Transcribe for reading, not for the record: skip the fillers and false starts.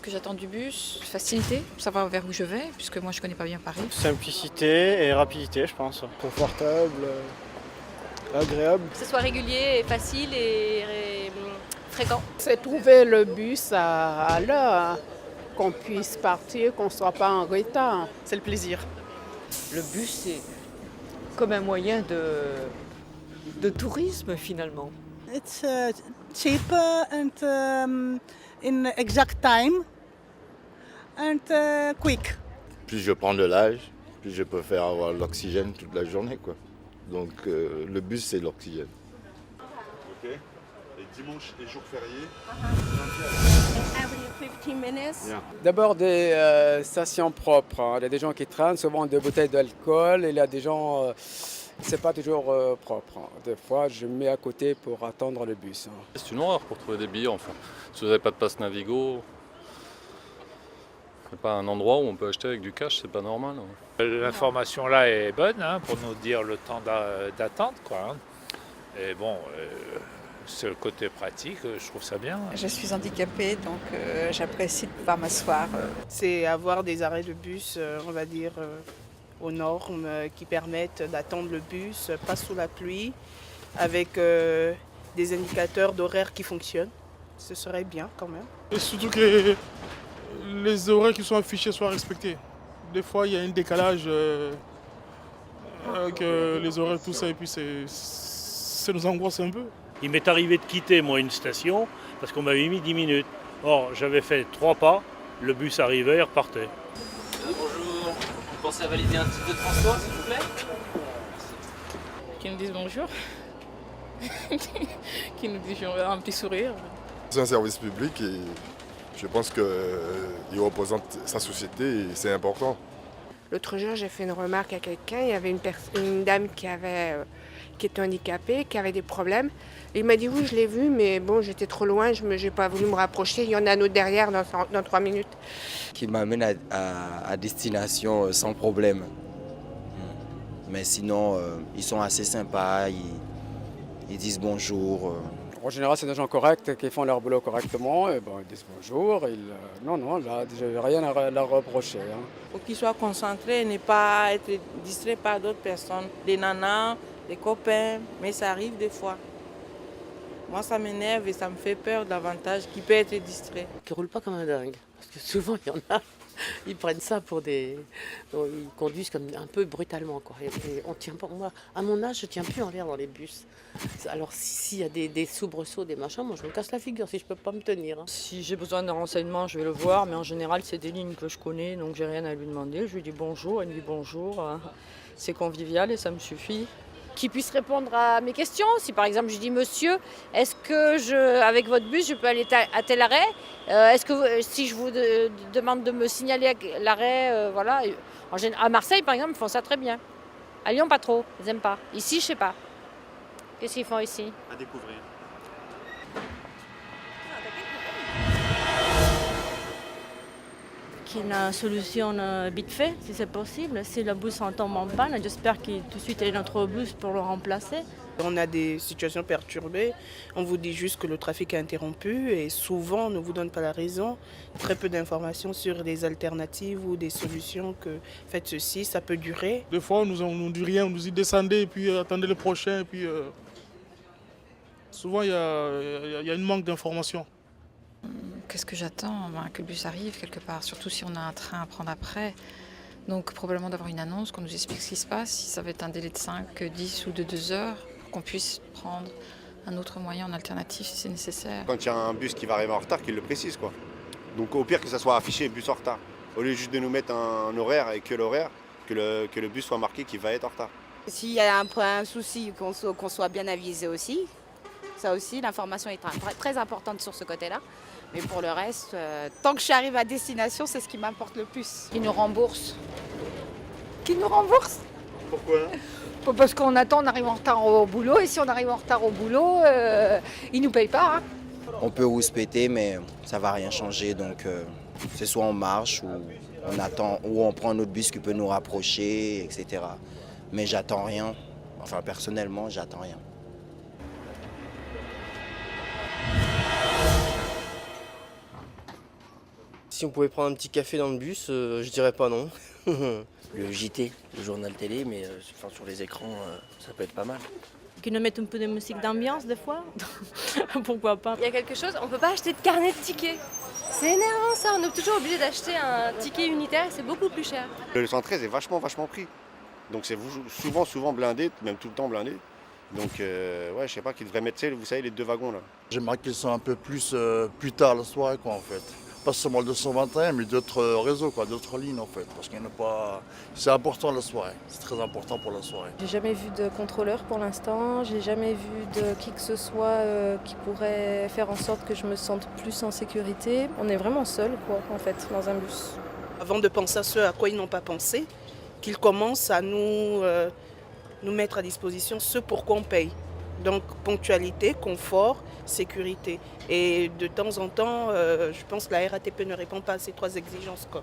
que j'attends du bus? Facilité, pour savoir vers où je vais, puisque moi je connais pas bien Paris. Simplicité et rapidité, je pense. Confortable, agréable. Que ce soit régulier et facile et fréquent. C'est trouver le bus à l'heure, qu'on puisse partir, qu'on ne soit pas en retard. C'est le plaisir. Le bus, c'est comme un moyen de tourisme finalement. It's cheaper and in exact time and quick. Plus je prends de l'âge, plus je préfère avoir l'oxygène toute la journée, quoi. Donc le bus, c'est l'oxygène. Ok. Et dimanche et jours fériés. D'abord des stations propres, hein. Il y a des gens qui traînent souvent des bouteilles d'alcool et il y a des gens, c'est pas toujours propre, hein. Des fois, je me mets à côté pour attendre le bus, hein. C'est une horreur pour trouver des billets, enfin. Si vous n'avez pas de passe Navigo, c'est pas un endroit où on peut acheter avec du cash, c'est pas normal, hein. L'information là est bonne, hein, pour nous dire le temps d'attente, quoi, hein. Et bon, c'est le côté pratique, je trouve ça bien. Je suis handicapée, donc j'apprécie de pouvoir m'asseoir. C'est avoir des arrêts de bus, on va dire, aux normes qui permettent d'attendre le bus, pas sous la pluie, avec des indicateurs d'horaire qui fonctionnent. Ce serait bien quand même. Et surtout que les horaires qui sont affichés soient respectés. Des fois, il y a un décalage avec les horaires, tout ça, et puis ça nous angoisse un peu. Il m'est arrivé de quitter, moi, une station, parce qu'on m'avait mis 10 minutes. Or, j'avais fait 3 pas, le bus arrivait et repartait. Bonjour, vous pensez à valider un titre de transport, s'il vous plaît? Qui nous disent bonjour, qui nous disent un petit sourire. C'est un service public et je pense qu'il représente sa société et c'est important. L'autre jour, j'ai fait une remarque à quelqu'un. Il y avait une dame qui était handicapée, qui avait des problèmes. Et il m'a dit oui, je l'ai vu, mais bon, j'étais trop loin, je n'ai pas voulu me rapprocher. Il y en a un autre derrière dans 3 minutes. Qui m'amène à destination sans problème. Mais sinon, ils sont assez sympas, ils disent bonjour. En général, c'est des gens corrects qui font leur boulot correctement. Et bon, ils disent bonjour. Non, là, je n'ai rien à leur reprocher, hein. Il faut qu'ils soient concentrés et ne pas être distraits par d'autres personnes. Des nanas, des copains, mais ça arrive des fois. Moi, ça m'énerve et ça me fait peur davantage qu'ils peuvent être distraits. Qui ne roulent pas comme un dingue. Parce que souvent, il y en a, ils prennent ça pour des... Ils conduisent comme un peu brutalement, quoi. Et on tient pas... Moi, à mon âge, je ne tiens plus en l'air dans les bus. Alors, s'il y a des soubresauts, des machins, moi, je me casse la figure si je ne peux pas me tenir, hein. Si j'ai besoin de renseignements, je vais le voir, mais en général, c'est des lignes que je connais, donc j'ai rien à lui demander. Je lui dis bonjour, elle me dit bonjour. C'est convivial et ça me suffit. Qui puisse répondre à mes questions. Si par exemple je dis monsieur, est-ce que avec votre bus je peux aller à tel arrêt, est-ce que si je vous demande de me signaler l'arrêt, voilà. À Marseille par exemple ils font ça très bien. À Lyon pas trop, ils n'aiment pas. Ici je sais pas. Qu'est-ce qu'ils font ici? À découvrir. Qu'il a une solution vite fait, si c'est possible. Si le bus en tombe en panne, j'espère qu'il tout de suite ait notre bus pour le remplacer. On a des situations perturbées, on vous dit juste que le trafic est interrompu et souvent on ne vous donne pas la raison. Très peu d'informations sur des alternatives ou des solutions que faites ceci, ça peut durer. Des fois, on nous dit rien, on nous dit descendez et puis attendez le prochain. Et puis, souvent, il y a une manque d'informations. Qu'est-ce que j'attends? Que le bus arrive quelque part, surtout si on a un train à prendre après. Donc probablement d'avoir une annonce, qu'on nous explique ce qui se passe, si ça va être un délai de 5, 10 ou de 2 heures, pour qu'on puisse prendre un autre moyen en alternative si c'est nécessaire. Quand il y a un bus qui va arriver en retard, qu'il le précise, quoi. Donc au pire que ça soit affiché bus en retard. Au lieu juste de nous mettre un horaire et que l'horaire, que le bus soit marqué qu'il va être en retard. S'il y a un souci, qu'on soit bien avisé aussi. Ça aussi, l'information est très importante sur ce côté-là. Mais pour le reste, tant que j'arrive à destination, c'est ce qui m'importe le plus. Qui nous remboursent. Qui nous rembourse? Pourquoi? Parce qu'on attend, on arrive en retard au boulot, et si on arrive en retard au boulot, ils ne nous payent pas, hein. On peut rouspéter, mais ça ne va rien changer. Donc, c'est soit on marche ou on attend, ou on prend un autre bus qui peut nous rapprocher, etc. Mais j'attends rien. Enfin, personnellement, j'attends rien. Si on pouvait prendre un petit café dans le bus, je dirais pas non. Le JT, le journal télé, mais sur les écrans, ça peut être pas mal. Qu'ils nous mettent un peu de musique d'ambiance des fois. Pourquoi pas. Il y a quelque chose, on peut pas acheter de carnet de tickets. C'est énervant ça, on est toujours obligé d'acheter un ticket unitaire, c'est beaucoup plus cher. Le 113 est vachement pris. Donc c'est souvent blindé, même tout le temps blindé. Donc ouais, je sais pas, qu'ils devraient mettre, vous savez, les 2 wagons là. J'aimerais qu'ils soient un peu plus tard la soirée, quoi, en fait. Pas seulement le 221, mais d'autres réseaux, quoi, d'autres lignes, en fait. Parce qu'il n'y en a pas... C'est important la soirée, c'est très important pour la soirée. J'ai jamais vu de contrôleur pour l'instant, j'ai jamais vu de qui que ce soit qui pourrait faire en sorte que je me sente plus en sécurité. On est vraiment seul, quoi, en fait, dans un bus. Avant de penser à ce à quoi ils n'ont pas pensé, qu'ils commencent à nous mettre à disposition ce pour quoi on paye. Donc ponctualité, confort, sécurité. Et de temps en temps, je pense que la RATP ne répond pas à ces 3 exigences, quoi.